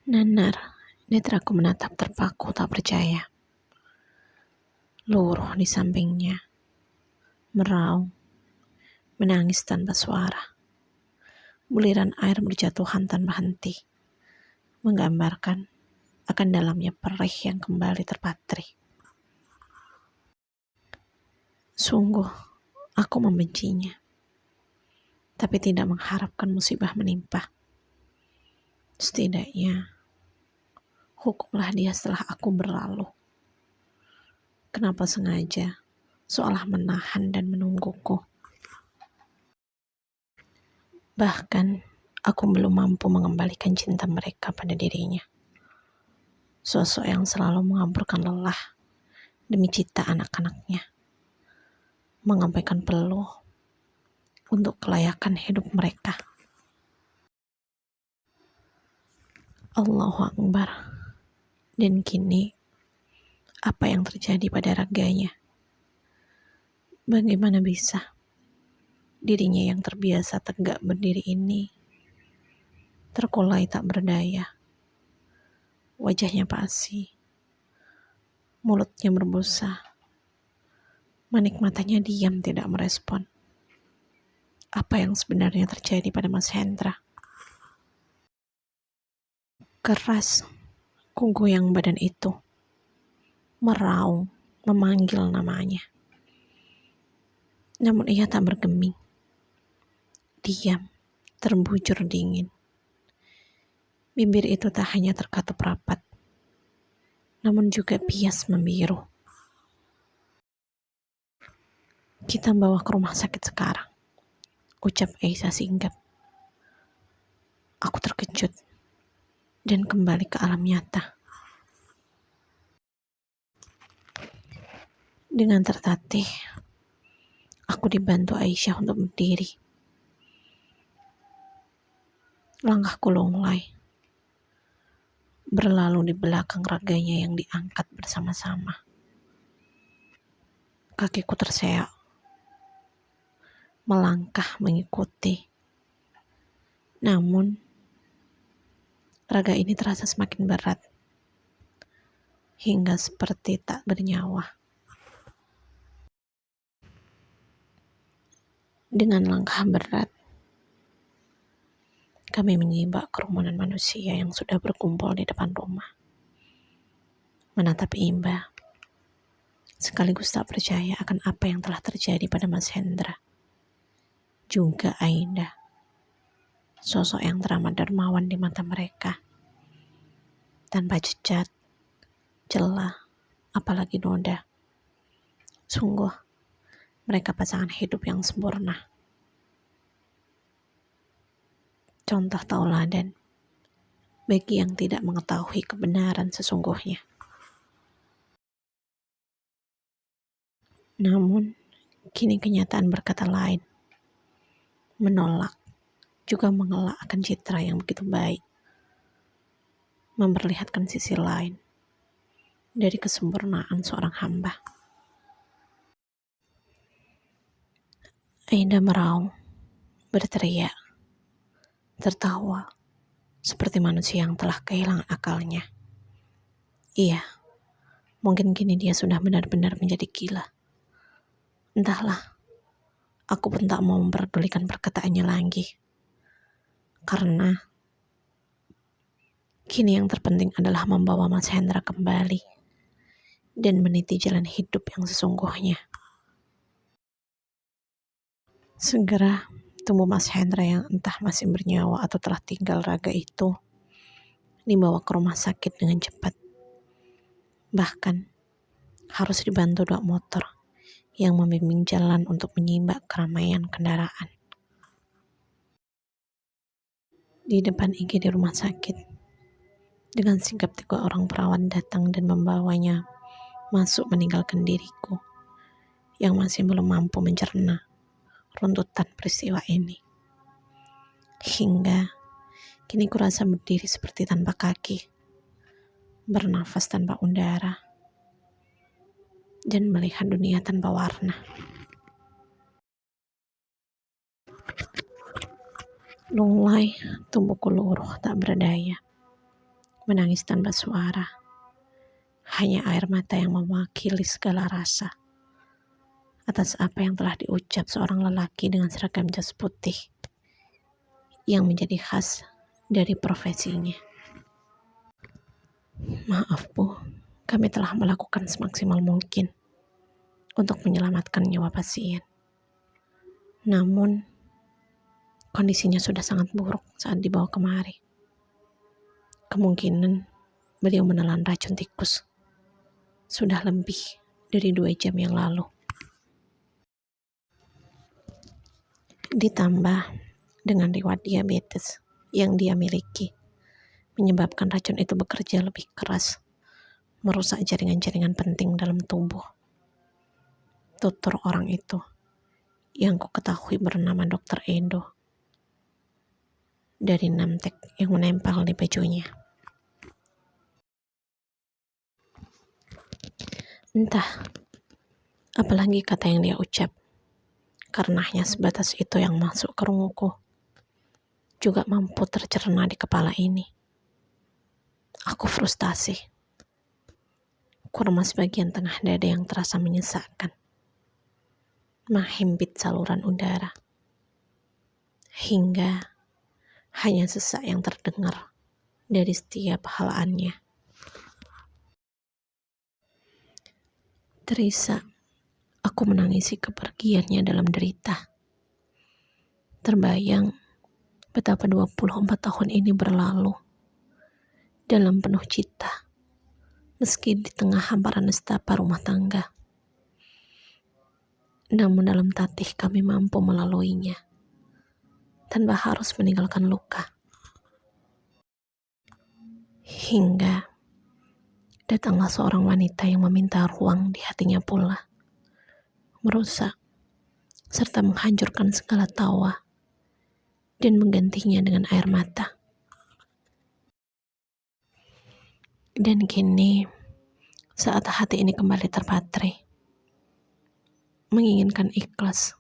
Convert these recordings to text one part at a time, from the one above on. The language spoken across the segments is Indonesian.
Nanar, netraku menatap terpaku tak percaya. Luruh di sampingnya, meraung, menangis tanpa suara. Buliran air berjatuhan tanpa henti, menggambarkan akan dalamnya perih yang kembali terpatri. Sungguh, aku membencinya, tapi tidak mengharapkan musibah menimpa. Setidaknya, hukumlah dia setelah aku berlalu. Kenapa sengaja, seolah menahan dan menungguku. Bahkan, aku belum mampu mengembalikan cinta mereka pada dirinya. Sosok yang selalu mengaburkan lelah demi cita anak-anaknya. Mengabaikan peluh untuk kelayakan hidup mereka. Allahu Akbar. Dan kini, apa yang terjadi pada raganya? Bagaimana bisa dirinya yang terbiasa tegak berdiri ini terkulai tak berdaya? Wajahnya pasi, mulutnya berbusa, manik matanya diam tidak merespon. Apa yang sebenarnya terjadi pada Mas Hendra? Keras, kugoyang badan itu, meraung, memanggil namanya. Namun ia tak bergeming. Diam, terbujur dingin. Bibir itu tak hanya terkatup rapat, namun juga bias membiru. Kita bawa ke rumah sakit sekarang, ucap Aisyah singkat. Aku terkejut dan kembali ke alam nyata. Dengan tertatih, aku dibantu Aisyah untuk berdiri. Langkahku lunglai, berlalu di belakang raganya yang diangkat bersama-sama. Kakiku terseok, melangkah mengikuti. Namun, raga ini terasa semakin berat, hingga seperti tak bernyawa. Dengan langkah berat, kami menyibak kerumunan manusia yang sudah berkumpul di depan rumah. Menatap Imba, sekaligus tak percaya akan apa yang telah terjadi pada Mas Hendra. Juga Aida, sosok yang teramat dermawan di mata mereka. Tanpa cacat, celah, apalagi noda. Sungguh, mereka pasangan hidup yang sempurna. Contoh tauladan bagi yang tidak mengetahui kebenaran sesungguhnya. Namun, kini kenyataan berkata lain. Menolak, juga mengelak akan citra yang begitu baik. Memperlihatkan sisi lain dari kesempurnaan seorang hamba. Aida meraung, berteriak, tertawa, seperti manusia yang telah kehilangan akalnya. Iya, mungkin kini dia sudah benar-benar menjadi gila. Entahlah, aku pun tak mau memperdulikan perkataannya lagi. Karena kini yang terpenting adalah membawa Mas Hendra kembali dan meniti jalan hidup yang sesungguhnya. Segera tubuh Mas Hendra yang entah masih bernyawa atau telah tinggal raga itu dibawa ke rumah sakit dengan cepat. Bahkan harus dibantu 2 motor yang membimbing jalan untuk menyibak keramaian kendaraan. Di depan IGD rumah sakit, dengan sigap 3 orang perawat datang dan membawanya masuk meninggalkan diriku yang masih belum mampu mencerna runtutan peristiwa ini. Hingga kini kurasa berdiri seperti tanpa kaki, bernafas tanpa udara, dan melihat dunia tanpa warna. Lunglai, tubuhku luruh tak berdaya. menangis tanpa suara. Hanya air mata yang mewakili segala rasa atas apa yang telah diucap seorang lelaki dengan seragam jas putih yang menjadi khas dari profesinya. Maaf Bu, kami telah melakukan semaksimal mungkin untuk menyelamatkan nyawa pasien. Namun, kondisinya sudah sangat buruk saat dibawa kemari. Kemungkinan beliau menelan racun tikus. Sudah lebih dari 2 jam yang lalu. Ditambah dengan riwayat diabetes yang dia miliki, menyebabkan racun itu bekerja lebih keras, merusak jaringan-jaringan penting dalam tubuh. Tutur orang itu yang ku ketahui bernama Dr. Edo, dari namtek yang menempel di bajunya. Entah apalagi kata yang dia ucap, karena hanya sebatas itu yang masuk ke runguku, juga mampu tercerna di kepala ini. Aku frustasi. Kuremas bagian tengah dada yang terasa menyesakkan, menghimpit saluran udara, hingga hanya sesak yang terdengar dari setiap helaannya. Terisa, aku menangisi kepergiannya dalam derita. Terbayang betapa 24 tahun ini berlalu dalam penuh cita, meski di tengah hamparan nestapa rumah tangga. Namun dalam tatih kami mampu melaluinya, tanpa harus meninggalkan luka. Hingga datanglah seorang wanita yang meminta ruang di hatinya pula, merusak serta menghancurkan segala tawa dan menggantinya dengan air mata. Dan kini, saat hati ini kembali terpatri, menginginkan ikhlas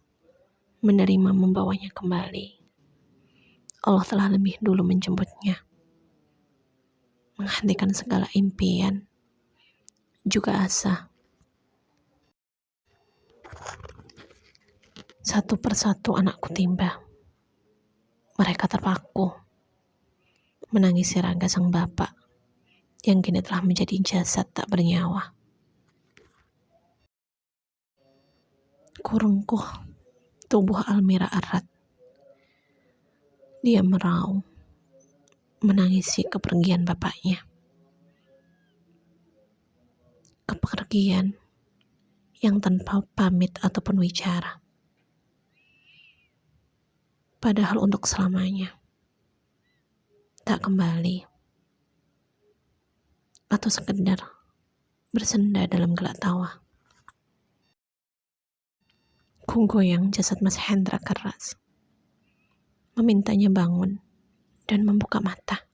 menerima membawanya kembali, Allah telah lebih dulu menjemputnya, menghentikan segala impian, juga asa. Satu persatu anakku tiba. Mereka terpaku, menangisi raga sang bapak, yang kini telah menjadi jasad tak bernyawa. Kurungkuh tubuh Almira erat. Dia meraung, menangisi kepergian bapaknya. Kepergian yang tanpa pamit ataupun wicara. Padahal untuk selamanya. Tak kembali. Atau sekedar bersenda dalam gelak tawa. Ku goyang jasad Mas Hendra keras, memintanya bangun dan membuka mata,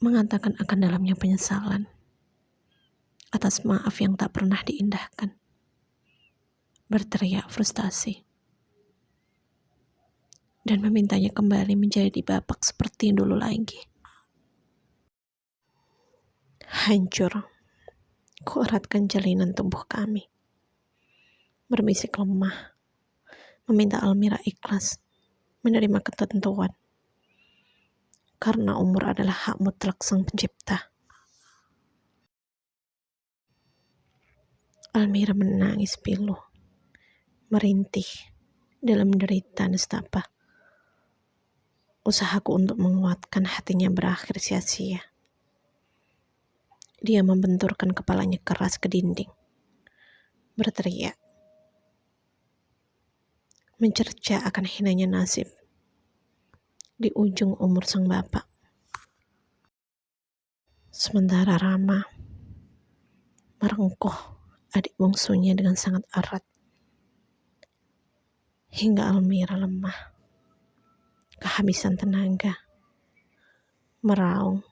mengatakan akan dalamnya penyesalan atas maaf yang tak pernah diindahkan, berteriak frustasi, dan memintanya kembali menjadi bapak seperti dulu lagi. Hancur, ku eratkan jalinan tubuh kami, berbisik lemah, meminta Almira ikhlas menerima ketentuan, karena umur adalah hak mutlak Sang Pencipta. Almira menangis pilu, merintih dalam derita nestapa. Usahaku untuk menguatkan hatinya berakhir sia-sia. Dia membenturkan kepalanya keras ke dinding, berteriak, mencerca akan hinanya nasib di ujung umur sang bapak. Sementara Rama merengkuh adik bungsunya dengan sangat erat, hingga Almira lemah, kehabisan tenaga, meraung,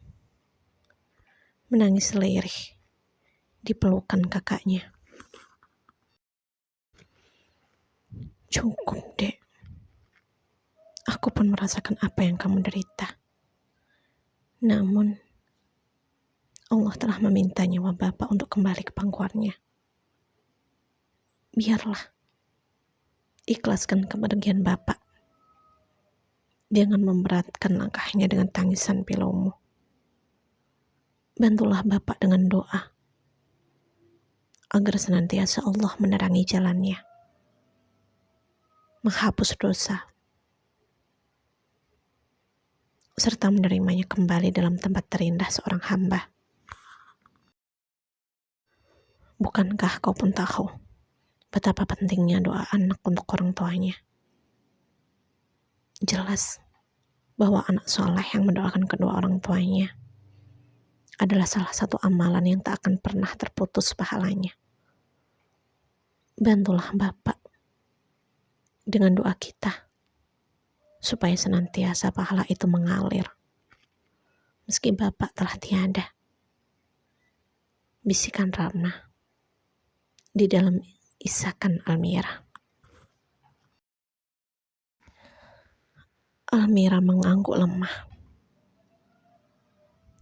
menangis lirih di pelukan kakaknya. Cukup, Dek. Aku pun merasakan apa yang kamu derita. Namun, Allah telah meminta nyawa Bapak untuk kembali ke pangkuannya. Biarlah, ikhlaskan kepergian Bapak. Jangan memberatkan langkahnya dengan tangisan pilumu. Bantulah Bapak dengan doa, agar senantiasa Allah menerangi jalannya, menghapus dosa, serta menerimanya kembali dalam tempat terindah seorang hamba. Bukankah kau pun tahu betapa pentingnya doa anak untuk orang tuanya? Jelas bahwa anak soleh yang mendoakan kedua orang tuanya adalah salah satu amalan yang tak akan pernah terputus pahalanya. Bantulah Bapak dengan doa kita, supaya senantiasa pahala itu mengalir. Meski Bapak telah tiada. Bisikan Ramna di dalam isakan Almira. Almira mengangguk lemah,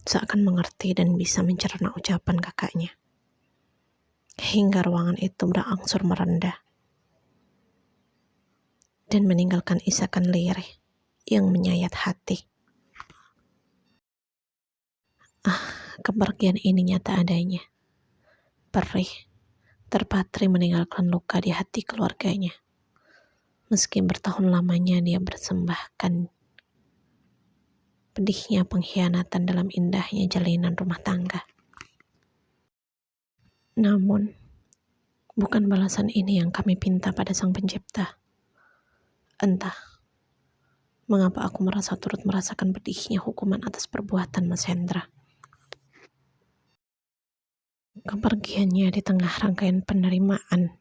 seakan mengerti dan bisa mencerna ucapan kakaknya. Hingga ruangan itu berangsur merendah dan meninggalkan isakan lirih yang menyayat hati. Kepergian ini nyata adanya. Perih, terpatri meninggalkan luka di hati keluarganya. Meski bertahun lamanya dia bersembahkan pedihnya pengkhianatan dalam indahnya jalinan rumah tangga. Namun, bukan balasan ini yang kami pinta pada Sang Pencipta. Entah mengapa aku merasa turut merasakan pedihnya hukuman atas perbuatan Mas Hendra. Kepergiannya di tengah rangkaian penerimaan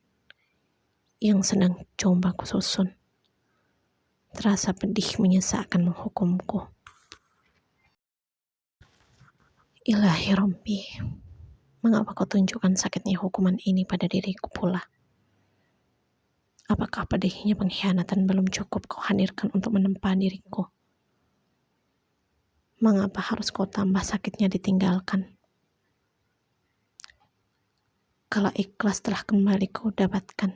yang sedang coba kususun. Terasa pedih menyesakkan menghukumku. Ilahi Rabbi, mengapa kau tunjukkan sakitnya hukuman ini pada diriku pula? Apakah pedihnya pengkhianatan belum cukup kau hadirkan untuk menempa diriku? Mengapa harus kau tambah sakitnya ditinggalkan? Kalau ikhlas telah kembali kau dapatkan,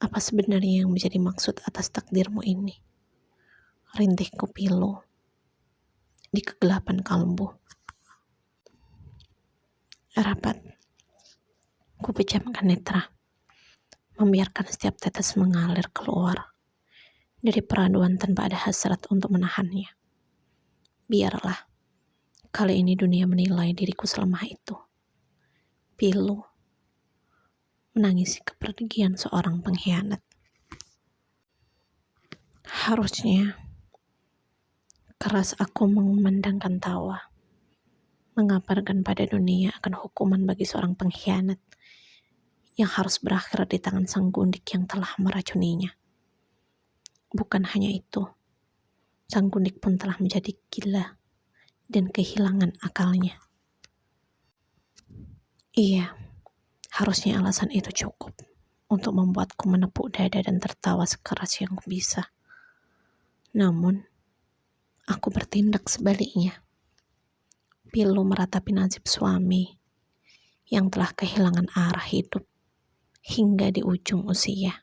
apa sebenarnya yang menjadi maksud atas takdirmu ini? Rintihku pilu di kegelapan kalbu. Rapat, ku pejamkan netra, membiarkan setiap tetes mengalir keluar dari peraduan tanpa ada hasrat untuk menahannya. Biarlah, kali ini dunia menilai diriku selemah itu. Pilu, menangisi kepergian seorang pengkhianat. Harusnya keras aku mengumandangkan tawa, mengabarkan pada dunia akan hukuman bagi seorang pengkhianat yang harus berakhir di tangan sang gundik yang telah meracuninya. Bukan hanya itu, sang gundik pun telah menjadi gila dan kehilangan akalnya. Iya, harusnya alasan itu cukup untuk membuatku menepuk dada dan tertawa sekeras yang bisa. Namun, aku bertindak sebaliknya. Pilu meratapi nasib suami yang telah kehilangan arah hidup hingga di ujung usia.